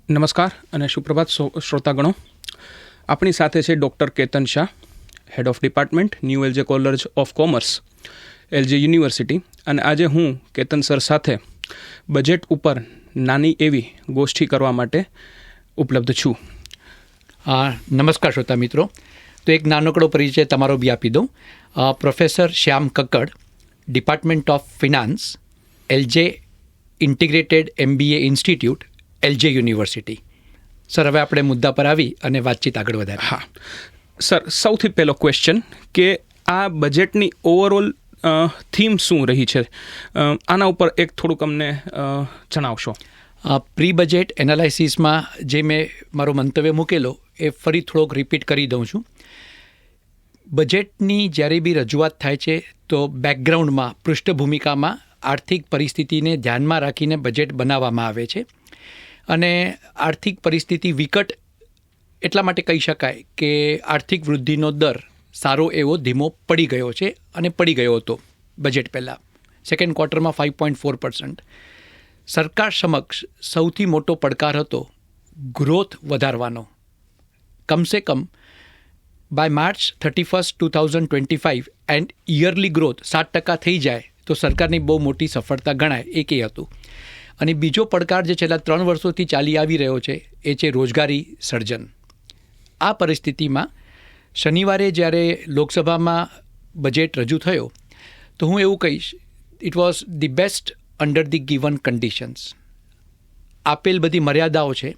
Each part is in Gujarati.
નમસ્કાર અને સુપ્રભાત શ્રોતાગણો. આપણી સાથે છે doctor Ketan Shah, head of department, new LJ college of commerce, LJ university. અને આજે હું કેતન સર સાથે બજેટ ઉપર નાની એવી ગોષ્ઠી કરવા માટે ઉપલબ્ધ છું. નમસ્કાર શ્રોતા મિત્રો. તો એક નાનકડો પરિચય તમારો બી આપી દઉં. Professor Shyam Kakkar, department of finance, LJ integrated MBA institute, LJ university. Sir, હવે આપણે મુદ્દા પર આવી અને વાતચીત આગળ વધારીએ. હા સર, સૌથી પહેલો ક્વેશ્ચન કે આ બજેટની ઓવરઓલ થીમ શું રહી છે, આના ઉપર એક થોડુંક અમને જણાવશો. પ્રી બજેટ એનાલિસિસમાં જે મેં મારો મંતવ્ય મૂકેલો એ ફરી થોડોક રિપીટ કરી દઉં છું. બજેટની જ્યારે બી રજૂઆત થાય છે તો બેકગ્રાઉન્ડમાં, પૃષ્ઠભૂમિકામાં આર્થિક પરિસ્થિતિને ધ્યાનમાં રાખીને બજેટ બનાવવામાં આવે છે. અને આર્થિક પરિસ્થિતિ વિકટ એટલા માટે કહી શકાય કે આર્થિક વૃદ્ધિનો દર સારો એવો ધીમો પડી ગયો છે અને પડી ગયો હતો બજેટ પહેલાં. સેકન્ડ ક્વાર્ટરમાં 5.4%. સરકાર સમક્ષ સૌથી મોટો પડકાર હતો ગ્રોથ વધારવાનો. કમસે કમ by March 31, 2025 and yearly growth 7% થઈ જાય તો સરકારની બહુ મોટી સફળતા ગણાય, એક એ હતું. અને બીજો પડકાર જે છેલ્લા 3 વર્ષોથી ચાલી આવી રહ્યો છે એ છે રોજગારી સર્જન. આ પરિસ્થિતિમાં શનિવારે જ્યારે લોકસભામાં બજેટ રજૂ થયો તો હું એવું કહીશ, it was the best under the given conditions. આપેલ બધી મર્યાદાઓ છે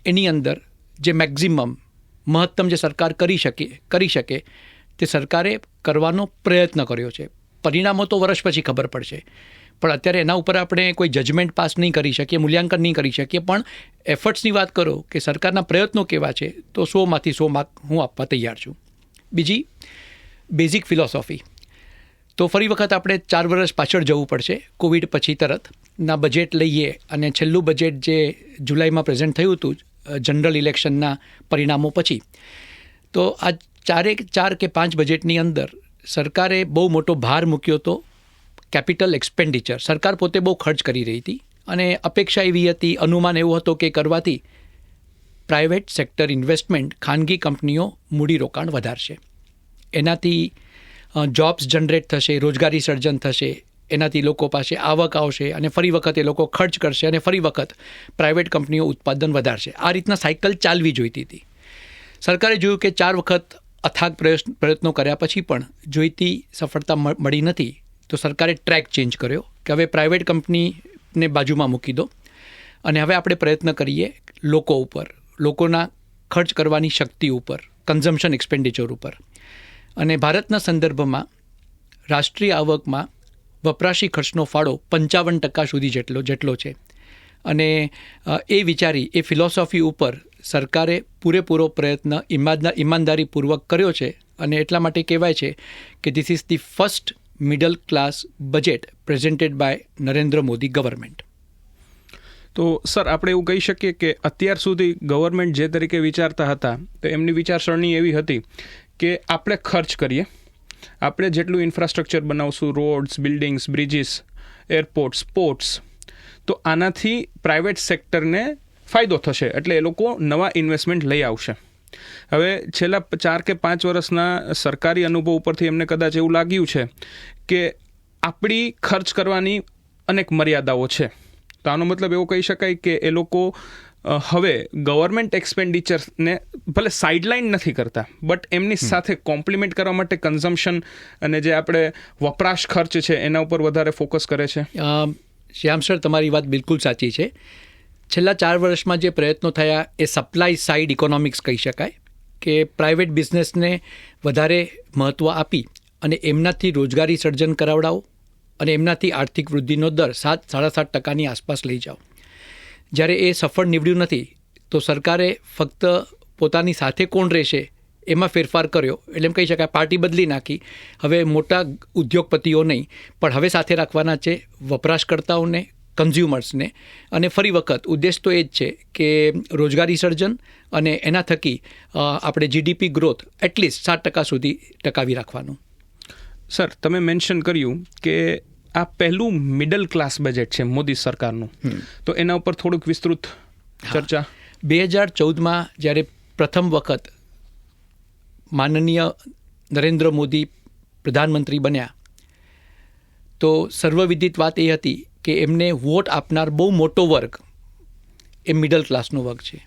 એની અંદર જે મહત્તમ જે સરકાર કરી શકે તે સરકારે કરવાનો પ્રયત્ન કર્યો છે. પરિણામો તો વર્ષ પછી ખબર પડશે, પણ અત્યારે એના ઉપર આપણે કોઈ જજમેન્ટ પાસ નહીં કરી શકીએ, મૂલ્યાંકન નહીં કરી શકીએ. પણ એફર્ટ્સની વાત કરો કે સરકારના પ્રયત્નો કેવા છે તો 100માંથી 100 માર્ક હું આપવા તૈયાર છું. બીજી બેઝિક ફિલોસોફી તો ફરી વખત આપણે 4 વર્ષ પાછળ જવું પડશે. કોવિડ પછી તરતના બજેટ લઈએ અને છેલ્લું બજેટ જે જુલાઈમાં પ્રેઝન્ટ થયું હતું જનરલ ઇલેક્શનના પરિણામો પછી, તો આ 4 કે 5 બજેટની અંદર સરકારે બહુ મોટો ભાર મૂક્યો હતો કેપિટલ એક્સપેન્ડિચર. સરકાર પોતે બહુ ખર્ચ કરી રહી હતી અને અપેક્ષા એવી હતી, અનુમાન એવો હતો કે કરવાથી પ્રાઇવેટ સેક્ટર ઇન્વેસ્ટમેન્ટ, ખાનગી કંપનીઓ મૂડીરોકાણ વધારશે, એનાથી જોબ્સ જનરેટ થશે, રોજગારી સર્જન થશે, એનાથી લોકો પાસે આવક આવશે અને ફરી વખત એ લોકો ખર્ચ કરશે અને ફરી વખત પ્રાઇવેટ કંપનીઓ ઉત્પાદન વધારશે. આ રીતના સાયકલ ચાલવી જોઈતી હતી. સરકારે જોયું કે 4 વખત અથાગ પ્રયત્નો કર્યા પછી પણ જોઈતી સફળતા મળી નથી, તો સરકારે ટ્રેક ચેન્જ કર્યો કે હવે પ્રાઇવેટ કંપનીને બાજુમાં મૂકી દો અને હવે આપણે પ્રયત્ન કરીએ લોકો ઉપર, લોકોના ખર્ચ કરવાની શક્તિ ઉપર, કન્ઝમ્પશન એક્સપેન્ડિચર ઉપર. અને ભારતના સંદર્ભમાં રાષ્ટ્રીય આવકમાં વપરાશી ખર્ચનો ફાળો 55% સુધી જેટલો છે. અને એ વિચારી, એ ફિલોસોફી ઉપર સરકારે પૂરેપૂરો પ્રયત્ન ઈમાનદારીપૂર્વક કર્યો છે. અને એટલા માટે કહેવાય છે કે this is the first middle class budget presented by Narendra Modi government. તો સર, આપણે એવું કહી શકીએ કે અત્યાર સુધી ગવર્મેન્ટ જે તરીકે વિચારતા હતા તો એમની વિચારસરણી એવી હતી કે આપણે ખર્ચ કરીએ, આપણે જેટલું ઇન્ફ્રાસ્ટ્રક્ચર બનાવશું, rods, buildings, bridges, airports, ports, તો આનાથી પ્રાઇવેટ સેક્ટરને ફાયદો થશે, એટલે એ લોકો નવા ઇન્વેસ્ટમેન્ટ લઈ આવશે. હવે છેલ્લા 4 કે 5 વર્ષના સરકારી અનુભવ ઉપરથી એમને કદાચ એવું લાગ્યું છે કે આપણી ખર્ચ કરવાની અનેક મર્યાદાઓ છે. તો આનો મતલબ એવો કહી શકાય કે એ લોકો હવે ગવર્મેન્ટ એક્સપેન્ડિચરને ભલે સાઇડલાઇન નથી કરતા, બટ એમની સાથે કોમ્પ્લિમેન્ટ કરવા માટે કન્ઝમ્પશન અને જે આપણે વપરાશ ખર્ચ છે એના ઉપર વધારે ફોકસ કરે છે. શ્યામ સર, તમારી વાત બિલકુલ સાચી છે. છેલ્લા 4 વર્ષમાં જે પ્રયત્નો થયા એ સપ્લાય સાઇડ ઇકોનોમિક્સ કહી શકાય, કે પ્રાઇવેટ બિઝનેસને વધારે મહત્ત્વ આપી અને એમનાથી રોજગારી સર્જન કરાવડાવો અને એમનાથી આર્થિક વૃદ્ધિનો દર 7-7.5% આસપાસ લઈ જાઓ. જ્યારે એ સફળ નીવડ્યું નથી તો સરકારે ફક્ત પોતાની સાથે કોણ રહેશે એમાં ફેરફાર કર્યો. એટલે એમ કહી શકાય પાર્ટી બદલી નાખી. હવે મોટા ઉદ્યોગપતિઓ નહીં, પણ હવે સાથે રાખવાના છે વપરાશકર્તાઓને, કન્ઝ્યુમર્સને. અને ફરી વખત ઉદ્દેશ તો એ જ છે કે રોજગારી સર્જન અને એના થકી આપણે GDP ગ્રોથ એટલીસ્ટ 7% સુધી ટકાવી રાખવાનું. સર, તમે મેન્શન કર્યું કે આ પહેલું મિડલ ક્લાસ બજેટ છે મોદી સરકારનું, તો એના ઉપર થોડુંક વિસ્તૃત ચર્ચા. 2014માં જ્યારે પ્રથમ વખત માનનીય નરેન્દ્ર મોદી પ્રધાનમંત્રી બન્યા તો સર્વવિદિત વાત એ હતી કે એમને વોટ આપનાર બહુ મોટો વર્ગ એ મિડલ ક્લાસનો વર્ગ છે.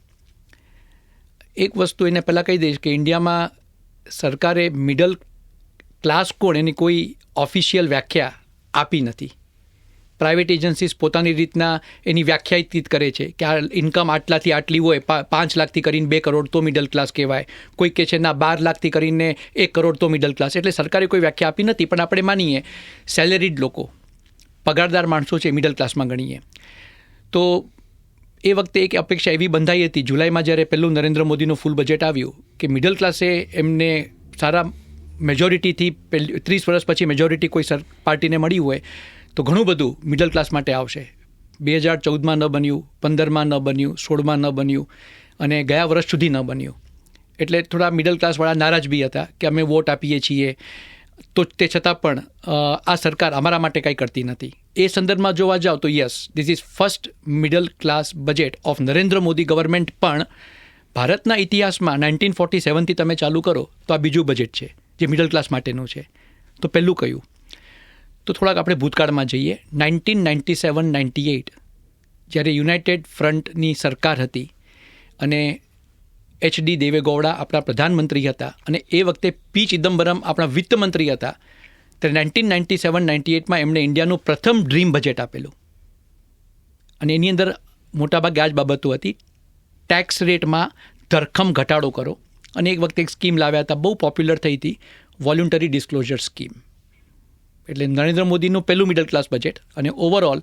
એક વસ્તુ એને પહેલાં કહી દઈશ કે ઇન્ડિયામાં સરકારે મિડલ ક્લાસ કોણ એની કોઈ ઓફિશિયલ વ્યાખ્યા આપી નથી. પ્રાઇવેટ એજન્સીસ પોતાની રીતના એની વ્યાખ્યાયિત કરે છે કે આ ઇન્કમ આટલાથી આટલી હોય, 5 લાખથી કરીને 2 કરોડ તો મિડલ ક્લાસ કહેવાય, કોઈ કહે છે ના 12 લાખથી કરીને 1 કરોડ તો મિડલ ક્લાસ. એટલે સરકારે કોઈ વ્યાખ્યા આપી નથી, પણ આપણે માનીએ સેલેરીડ લોકો, પગારદાર માણસો છે મિડલ ક્લાસમાં ગણીએ તો એ વખતે એક અપેક્ષા એવી બંધાઈ હતી જુલાઈમાં જ્યારે પહેલું નરેન્દ્ર મોદીનું ફૂલ બજેટ આવ્યું કે મિડલ ક્લાસે એમને સારા મેજોરિટીથી 30 વર્ષ પછી મેજોરિટી કોઈ પાર્ટીને મળી હોય તો ઘણું બધું મિડલ ક્લાસ માટે આવશે. 2014માં ન બન્યું, 15માં ન બન્યું, 16માં ન બન્યું અને ગયા વર્ષ સુધી ન બન્યું. એટલે થોડા મિડલ ક્લાસવાળા નારાજ બી હતા કે અમે વોટ આપીએ છીએ તો તે છતાં પણ આ સરકાર અમારા માટે કંઈ કરતી નથી. એ સંદર્ભમાં જોવા જાઓ તો yes, this is first middle class budget of Narendra Modi government. પણ ભારતના ઇતિહાસમાં 1947થી તમે ચાલુ કરો તો આ બીજું બજેટ છે જે મિડલ ક્લાસ માટેનું છે. તો પહેલું કયું? તો થોડાક આપણે ભૂતકાળમાં જઈએ. 1997-98 જ્યારે યુનાઇટેડ ફ્રન્ટની સરકાર હતી અને HD દેવેગૌડા આપણા પ્રધાનમંત્રી હતા અને એ વખતે પી ચિદમ્બરમ આપણા વિત્તમંત્રી હતા, ત્યારે 1997-98માં એમણે ઇન્ડિયાનું પ્રથમ ડ્રીમ બજેટ આપેલું અને એની અંદર મોટાભાગે આ જ બાબતો હતી. ટેક્સ રેટમાં ધરખમ ઘટાડો કરો અને એક વખતે એક સ્કીમ લાવ્યા હતા, બહુ પોપ્યુલર થઈ હતી, વોલ્યુન્ટરી ડિસ્ક્લોઝર સ્કીમ. એટલે નરેન્દ્ર મોદીનું પહેલું મિડલ ક્લાસ બજેટ અને ઓવરઓલ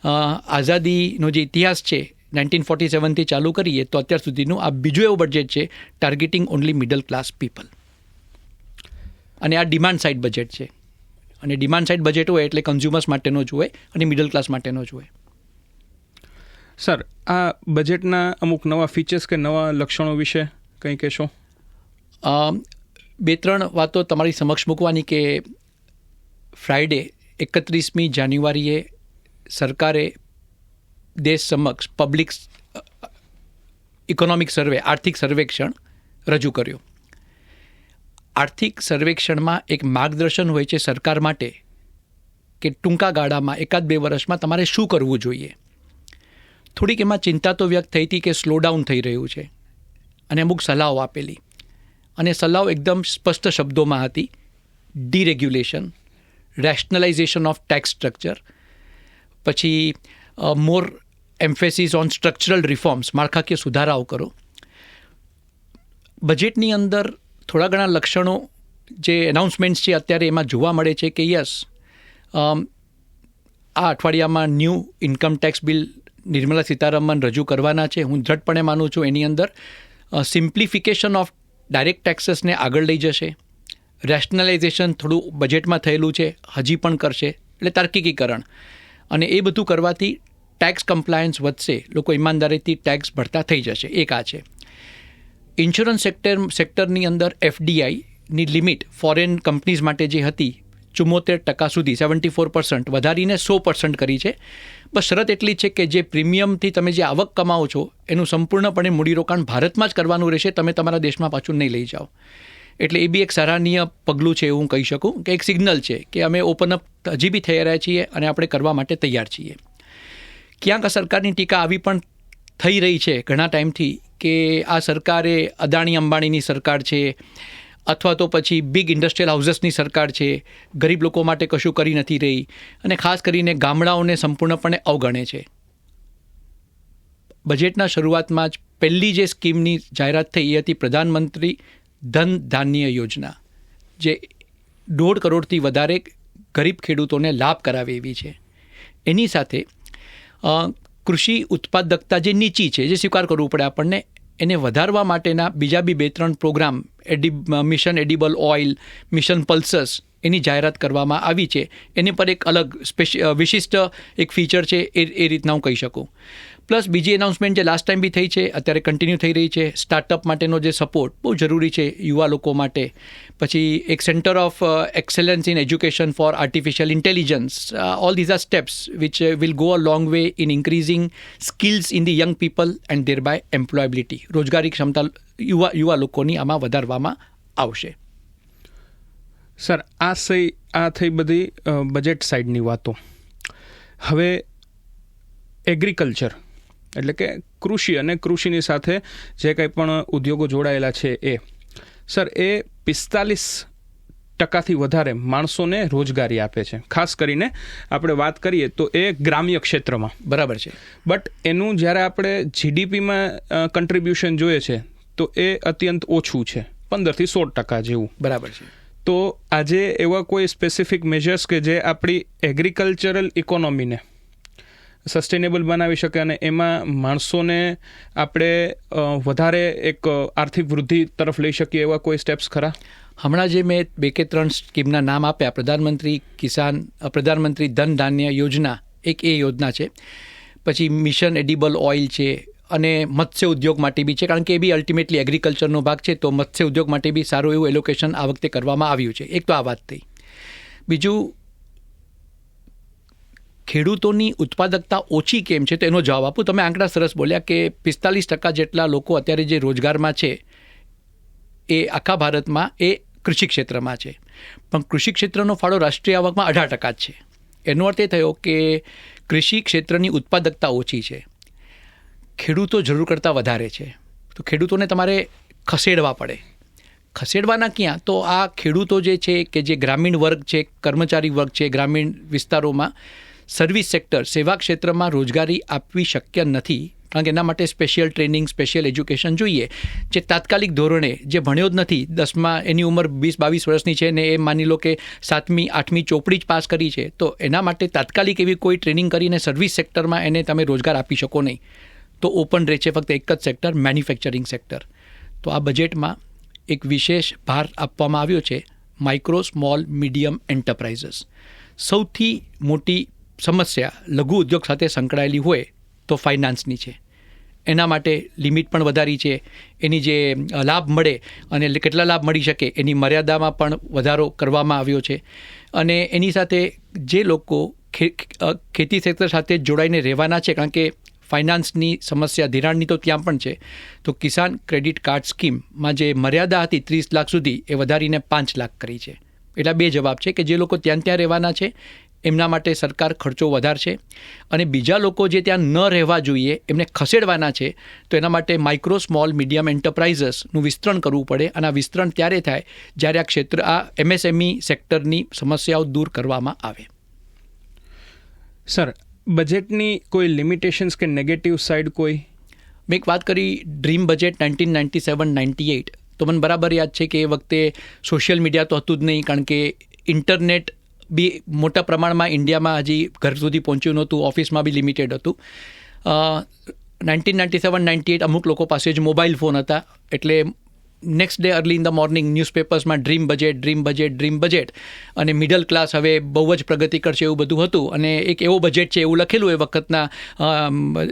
આઝાદીનો જે ઇતિહાસ છે 1947થી ચાલુ કરીએ તો અત્યાર સુધીનું આ બીજું એવું બજેટ છે targeting only middle class people. અને આ ડિમાન્ડ સાઇડ બજેટ છે અને ડિમાન્ડ સાઇડ બજેટ હોય એટલે કન્ઝ્યુમર્સ માટેનો જ હોય અને મિડલ ક્લાસ માટેનો જ હોય. સર, આ બજેટના અમુક નવા ફીચર્સ કે નવા લક્ષણો વિશે કંઈ કહેશો? 2-3 વાતો તમારી સમક્ષ મૂકવાની કે ફ્રાઇડે 31મી જાન્યુઆરીએ સરકારે દેશ સમક્ષ પબ્લિક ઇકોનોમિક સર્વે, આર્થિક સર્વેક્ષણ રજૂ કર્યું. આર્થિક સર્વેક્ષણમાં એક માર્ગદર્શન હોય છે સરકાર માટે કે ટૂંકા ગાળામાં 1-2 વર્ષમાં તમારે શું કરવું જોઈએ. થોડીક એમાં ચિંતા તો વ્યક્ત થઈ હતી કે સ્લોડાઉન થઈ રહ્યું છે અને અમુક સલાહો આપેલી અને સલાહો એકદમ સ્પષ્ટ શબ્દોમાં હતી. Deregulation, rationalisation of tax structure, પછી મોર એમ્ફેસિસ ઓન સ્ટ્રક્ચરલ રિફોર્મ્સ, માળખાકીય સુધારાઓ કરો. બજેટની અંદર થોડા ઘણા લક્ષણો જે એનાઉન્સમેન્ટ્સ છે અત્યારે એમાં જોવા મળે છે કે યસ, આ અઠવાડિયામાં new income tax bill Nirmala Sitharaman રજૂ કરવાના છે. હું દ્રઢપણે માનું છું એની અંદર સિમ્પ્લિફિકેશન ઓફ ડાયરેક્ટ ટેક્સીસને આગળ લઈ જશે. રેશનલાઇઝેશન થોડું બજેટમાં થયેલું છે, હજી પણ કરશે, એટલે તાર્કિકીકરણ, અને એ બધું કરવાથી ટેક્સ કમ્પ્લાયન્સ વધશે, લોકો ઈમાનદારીથી ટેક્સ ભરતા થઈ જશે. એક આ છે. ઇન્સ્યોરન્સ સેક્ટરની અંદર FDIની લિમિટ ફોરેન કંપનીઝ માટે જે હતી 74% સુધી 74% વધારીને 100% કરી છે. બસ શરત એટલી છે કે જે પ્રીમિયમથી તમે જે આવક કમાવો છો એનું સંપૂર્ણપણે મૂડીરોકાણ ભારતમાં જ કરવાનું રહેશે, તમે તમારા દેશમાં પાછું નહીં લઈ જાઓ. એટલે એ બી એક સરાહનીય પગલું છે એવું કહી શકું કે એક સિગ્નલ છે કે અમે ઓપન અપ હજી બી થઈ રહ્યા છીએ અને આપણે કરવા માટે તૈયાર છીએ. ક્યાંક આ સરકારની ટીકા આવી પણ થઈ રહી છે ઘણા ટાઈમથી કે આ સરકારે અદાણી અંબાણીની સરકાર છે અથવા તો પછી બિગ ઇન્ડસ્ટ્રીયલ હાઉસીસની સરકાર છે, ગરીબ લોકો માટે કશું કરી નથી રહી અને ખાસ કરીને ગામડાઓને સંપૂર્ણપણે અવગણે છે. બજેટના શરૂઆતમાં જ પહેલી જે સ્કીમની જાહેરાત થઈ એ હતી પ્રધાનમંત્રી ધન ધાન્ય યોજના, જે 1.5 કરોડથી વધારે ગરીબ ખેડૂતોને લાભ કરાવે એવી છે. એની સાથે કૃષિ ઉત્પાદકતા જે નીચી છે, જે સ્વીકાર કરવું પડે આપણને, એને વધારવા માટેના બીજા બી 2-3 program, mission edible oil, mission pulses, એની જાહેરાત કરવામાં આવી છે. એની પર એક અલગ વિશિષ્ટ એક ફીચર છે એ રીતના હું કહી શકું. પ્લસ બીજી એનાઉન્સમેન્ટ જે લાસ્ટ ટાઈમ બી થઈ છે, અત્યારે કન્ટિન્યુ થઈ રહી છે, સ્ટાર્ટઅપ માટેનો જે સપોર્ટ બહુ જરૂરી છે યુવા લોકો માટે. પછી એક centre of excellence in education for artificial intelligence. All these are steps which will go a long way in increasing skills in the young people and thereby employability. રોજગારી ક્ષમતા યુવા લોકોની આમાં વધારવામાં આવશે. સર, આ થઈ બધી બજેટ સાઇડની વાતો. હવે એગ્રીકલ્ચર એટલે કે કૃષિ અને કૃષિની સાથે જે કંઈ પણ ઉદ્યોગો જોડાયેલા છે સર, એ 45% વધારે માણસોને રોજગારી આપે છે. ખાસ કરીને આપણે વાત કરીએ તો એ ગ્રામ્ય ક્ષેત્રમાં. બરાબર છે. બટ એનું જ્યારે આપણે જીડીપીમાં કન્ટ્રીબ્યુશન જોઈએ છે તો એ અત્યંત ઓછું છે, 15 થી 16% જેવું. બરાબર છે. તો આજે એવા કોઈ સ્પેસિફિક મેજર્સ કે જે આપણી એગ્રીકલ્ચરલ ઇકોનોમીને સસ્ટેનેબલ બનાવી શકે અને એમાં માણસોને આપણે વધારે એક આર્થિક વૃદ્ધિ તરફ લઈ શકીએ એવા કોઈ સ્ટેપ્સ ખરા? હમણાં જે મેં 2 કે 3 સ્કીમના નામ આપ્યા, પ્રધાનમંત્રી ધન ધાન્ય યોજના એક એ યોજના છે, પછી મિશન એડિબલ ઓઇલ છે, અને મત્સ્ય ઉદ્યોગ માટે બી છે, કારણ કે એ બી અલ્ટિમેટલી એગ્રીકલ્ચરનો ભાગ છે. તો મત્સ્ય ઉદ્યોગ માટે બી સારું એવું એલોકેશન આ વખતે કરવામાં આવ્યું છે. એક તો આ વાત થઈ. બીજું, ખેડૂતોની ઉત્પાદકતા ઓછી કેમ છે તો એનો જવાબ આપું. તમે આંકડા સરસ બોલ્યા કે 45% જેટલા લોકો અત્યારે જે રોજગારમાં છે એ આખા ભારતમાં એ કૃષિ ક્ષેત્રમાં છે, પણ કૃષિ ક્ષેત્રનો ફાળો રાષ્ટ્રીય આવકમાં 18% જ છે. એનો અર્થ એ થયો કે કૃષિ ક્ષેત્રની ઉત્પાદકતા ઓછી છે, ખેડૂતો જરૂર કરતાં વધારે છે. તો ખેડૂતોને તમારે ખસેડવા પડે. ખસેડવાના ક્યાં? તો આ ખેડૂતો જે છે કે જે ગ્રામીણ વર્ગ છે, કર્મચારી વર્ગ છે, ગ્રામીણ વિસ્તારોમાં સર્વિસ સેક્ટર, સેવા ક્ષેત્રમાં રોજગારી આપવી શક્ય નથી, કારણ કે એના માટે સ્પેશિયલ ટ્રેનિંગ, સ્પેશિયલ એજ્યુકેશન જોઈએ. જે તાત્કાલિક ધોરણે જે ભણ્યો જ નથી, 10માં એની ઉંમર 20-22 વર્ષની છે ને એ માની લો કે 7મી 8મી ચોપડી જ પાસ કરી છે, તો એના માટે તાત્કાલિક એવી કોઈ ટ્રેનિંગ કરીને સર્વિસ સેક્ટરમાં એને તમે રોજગાર આપી શકો નહીં. તો ઓપન રહે છે ફક્ત એક જ સેક્ટર, મેન્યુફેક્ચરિંગ સેક્ટર. તો આ બજેટમાં એક વિશેષ ભાર આપવામાં આવ્યો છે માઇક્રો, સ્મોલ, મીડિયમ એન્ટરપ્રાઇઝીસ. સૌથી મોટી સમસ્યા લઘુ ઉદ્યોગ સાથે સંકળાયેલી હોય તો ફાઇનાન્સની છે. એના માટે લિમિટ પણ વધારી છે. એની જે લાભ મળે અને કેટલા લાભ મળી શકે એની મર્યાદામાં પણ વધારો કરવામાં આવ્યો છે. અને એની સાથે જે લોકો ખેતી ક્ષેત્ર સાથે જોડાઈને રહેવાના છે, કારણ કે ફાઇનાન્સની સમસ્યા, ધિરાણની તો ત્યાં પણ છે, તો કિસાન ક્રેડિટ કાર્ડ સ્કીમમાં જે મર્યાદા હતી 30 લાખ સુધી એ વધારીને 5 લાખ કરી છે. એટલા 2 જવાબ છે કે જે લોકો ત્યાં રહેવાના છે એમના માટે સરકાર ખર્ચો વધારશે, અને બીજા લોકો જે ત્યાં ન રહેવા જોઈએ એમને ખસેડવાના છે તો એના માટે માઇક્રો, સ્મોલ, મીડિયમ એન્ટરપ્રાઇઝીસનું વિસ્તરણ કરવું પડે. અને આ વિસ્તરણ ત્યારે થાય જ્યારે આ ક્ષેત્ર, આ MSME સેક્ટરની સમસ્યાઓ દૂર કરવામાં આવે. સર, બજેટની કોઈ લિમિટેશન્સ કે નેગેટિવ સાઇડ કોઈ? મેં એક વાત કરી ડ્રીમ બજેટ 1997-98, તો મને બરાબર યાદ છે કે એ વખતે સોશિયલ મીડિયા તો હતું જ નહીં, કારણ કે ઇન્ટરનેટ બી મોટા પ્રમાણમાં ઇન્ડિયામાં હજી ઘર સુધી પહોંચ્યું નહોતું, ઓફિસમાં બી લિમિટેડ હતું. 1997-98 અમુક લોકો પાસે જ મોબાઈલ ફોન હતા, એટલે next day early in the morning ન્યૂઝપેપર્સમાં ડ્રીમ બજેટ અને મિડલ ક્લાસ હવે બહુ જ પ્રગતિ કરશે એવું બધું હતું. અને એક એવો બજેટ છે એવું લખેલું એ વખતના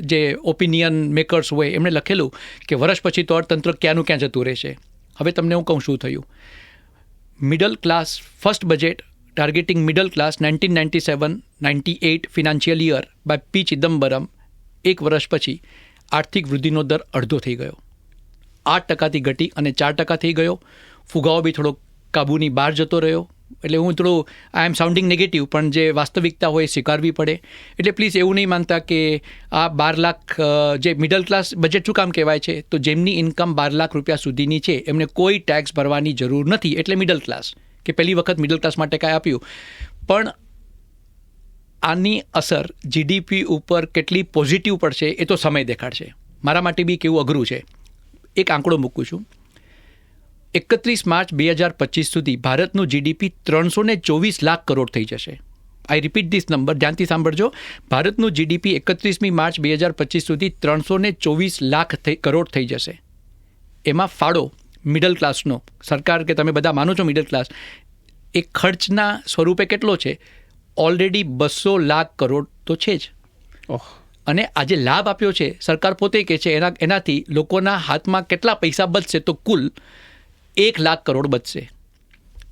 જે ઓપિનિયન મેકર્સ હોય એમણે લખેલું કે વર્ષ પછી તો અર્થતંત્ર ક્યાંનું ક્યાં જતું રહેશે. હવે તમને હું કહું શું થયું. Middle class first budget targeting middle class 1997-98 financial year by P Chidambaram, 1 વર્ષ પછી આર્થિક વૃદ્ધિનો દર અડધો થઈ ગયો, 8%થી ઘટી અને 4% થઈ ગયો. ફુગાવો બી થોડો કાબૂની બહાર જતો રહ્યો. એટલે હું થોડું આઈ એમ સાઉન્ડિંગ નેગેટિવ, પણ જે વાસ્તવિકતા હોય સ્વીકારવી પડે. એટલે પ્લીઝ એવું નહીં માનતા કે આ 12 લાખ જે મિડલ ક્લાસ બજેટ શું કામ કહેવાય છે, તો જેમની ઇન્કમ 12 લાખ રૂપિયા સુધીની છે એમને કોઈ ટેક્સ ભરવાની જરૂર નથી, એટલે મિડલ ક્લાસ, કે પહેલી વખત મિડલ ક્લાસ માટે કાંઈ આપ્યું. પણ આની અસર જીડીપી ઉપર કેટલી પોઝિટિવ પડશે એ તો સમય દેખાડશે. મારા માટે બી કેવું અઘરું છે. એક આંકડો મૂકું છું. 31 માર્ચ 2025 સુધી ભારતનું જીડીપી 324 લાખ કરોડ થઈ જશે. આઈ રિપીટ ધીસ નંબર, ધ્યાનથી સાંભળજો. ભારતનું જીડીપી 31મી માર્ચ 2025 સુધી 324 લાખ કરોડ થઈ જશે. એમાં ફાળો મિડલ ક્લાસનો, સરકાર કે તમે બધા માનો છો મિડલ ક્લાસ, એ ખર્ચના સ્વરૂપે કેટલો છે? ઓલરેડી 200 લાખ કરોડ તો છે જ. ઓહ. અને આ જે લાભ આપ્યો છે સરકાર પોતે કહે છે એનાથી લોકોના હાથમાં કેટલા પૈસા બચશે? તો કુલ 1 લાખ કરોડ બચશે.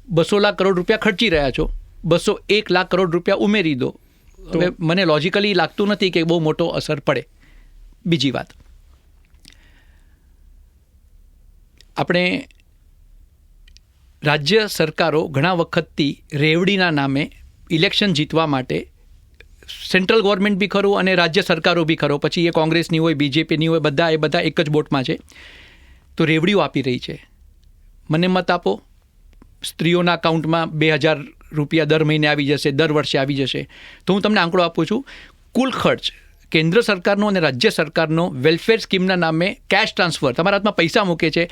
200 લાખ કરોડ રૂપિયા ખર્ચી રહ્યા છો, 201 લાખ કરોડ રૂપિયા ઉમેરી દો. હવે મને લોજિકલી લાગતું નથી કે બહુ મોટો અસર પડે. બીજી વાત, આપણે રાજ્ય સરકારો ઘણા વખતથી રેવડીના નામે ઇલેક્શન જીતવા માટે, સેન્ટ્રલ ગવર્મેન્ટ બી ખરું અને રાજ્ય સરકારો બી ખરો, પછી એ કોંગ્રેસની હોય, બીજેપીની હોય, બધા એક જ બોટમાં છે, તો રેવડીઓ આપી રહી છે. મને મત આપો, સ્ત્રીઓના અકાઉન્ટમાં 2,000 રૂપિયા દર મહિને આવી જશે, દર વર્ષે આવી જશે. તો હું તમને આંકડો આપું છું. કુલ ખર્ચ કેન્દ્ર સરકારનો અને રાજ્ય સરકારનો વેલફેર સ્કીમના નામે કેશ ટ્રાન્સફર, તમારા હાથમાં પૈસા મૂકે છે,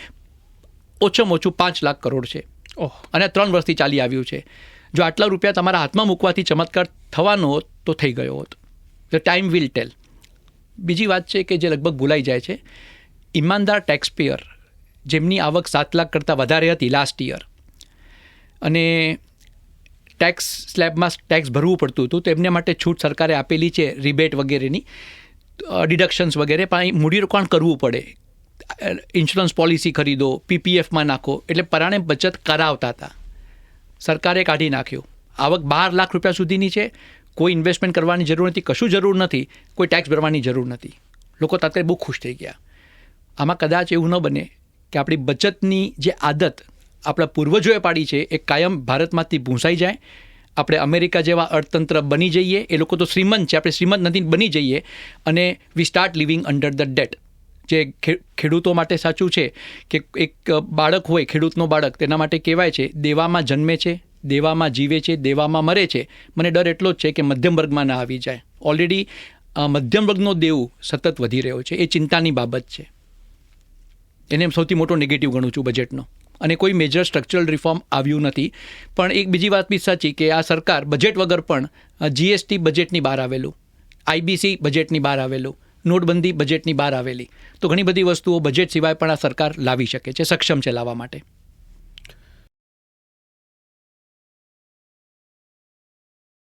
ઓછામાં ઓછું 5 લાખ કરોડ છે. અને 3 વર્ષથી ચાલી આવ્યું છે. જો આટલા રૂપિયા તમારા હાથમાં મૂકવાથી ચમત્કાર થવાનો હોત તો થઈ ગયો હોત. ધ ટાઈમ વિલ ટેલ. બીજી વાત છે કે જે લગભગ ભૂલાઈ જાય છે, ઈમાનદાર ટેક્સ પેયર જેમની આવક 7 લાખ કરતાં વધારે હતી લાસ્ટ યર અને ટેક્સ સ્લેબમાં ટેક્સ ભરવું પડતું હતું, તો એમને માટે છૂટ સરકારે આપેલી છે, રિબેટ વગેરેની, ડિડક્શન્સ વગેરે, પણ અહીં મૂડીરોકાણ કરવું પડે. ઇન્સ્યોરન્સ પોલિસી ખરીદો, પીપીએફમાં નાખો, એટલે પરાણે બચત કરાવતા હતા. સરકારે કાઢી નાખ્યું. આવક 12 લાખ રૂપિયા સુધીની છે, કોઈ ઇન્વેસ્ટમેન્ટ કરવાની જરૂર નથી, કશું જરૂર નથી, કોઈ ટેક્સ ભરવાની જરૂર નથી. લોકો તાત્કાલિક બહુ ખુશ થઈ ગયા. આમાં કદાચ એવું ન બને કે આપણી બચતની જે આદત આપણા પૂર્વજોએ પાડી છે એ કાયમ ભારતમાંથી ભૂંસાઈ જાય, આપણે અમેરિકા જેવા અર્થતંત્ર બની જઈએ. એ લોકો તો શ્રીમંત છે, આપણે શ્રીમંત નથી, બની જઈએ અને વી start living under the date. જે ખેડૂતો માટે સાચું છે કે એક બાળક હોય, ખેડૂતનો બાળક, તેના માટે કહેવાય છે દેવામાં જન્મે છે, દેવામાં જીવે છે, દેવામાં મરે છે. મને ડર એટલો જ છે કે મધ્યમ વર્ગમાં ના આવી જાય. ઓલરેડી મધ્યમ વર્ગનો દેવું સતત વધી રહ્યો છે, એ ચિંતાની બાબત છે. એને સૌથી મોટો નેગેટિવ ગણું છું બજેટનો. અને કોઈ મેજર સ્ટ્રક્ચરલ રિફોર્મ આવ્યું નથી. પણ એક બીજી વાત બી સાચી કે આ સરકાર બજેટ વગર પણ જીએસટી બજેટની બહાર આવેલું, આઈબીસી બજેટની બહાર આવેલું, નોટબંધી બજેટની બહાર આવેલી, તો ઘણી બધી વસ્તુઓ બજેટ સિવાય પણ આ સરકાર લાવી શકે છે, સક્ષમ છે લાવવા માટે.